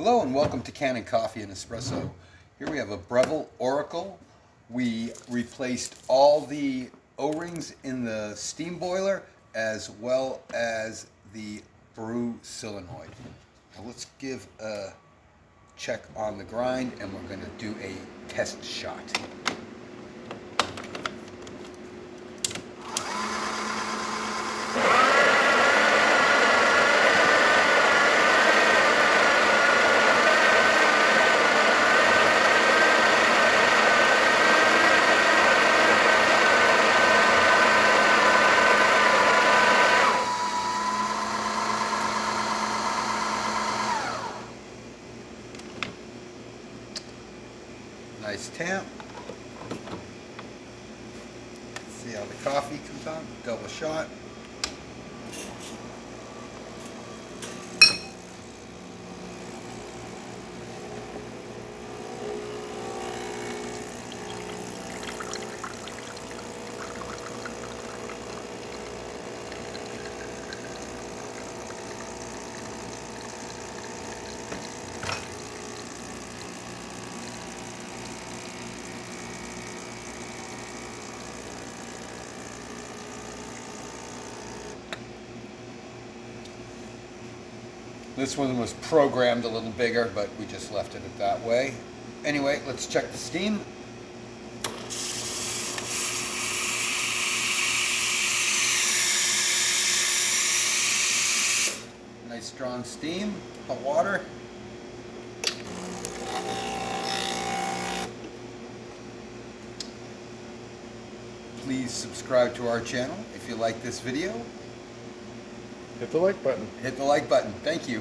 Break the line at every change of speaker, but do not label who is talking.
Hello and welcome to Kanen Coffee and Espresso. Here we have a Breville Oracle. We replaced all the O-rings in the steam boiler as well as the brew solenoid. Now let's give a check on the grind and we're going to do a test shot. Nice tamp. See how the coffee comes on, double shot. This one was programmed a little bigger, but we just left it that way. Anyway, let's check the steam. Nice strong steam, hot water. Please subscribe to our channel if you like this video.
Hit the like button.
Hit the like button. Thank you.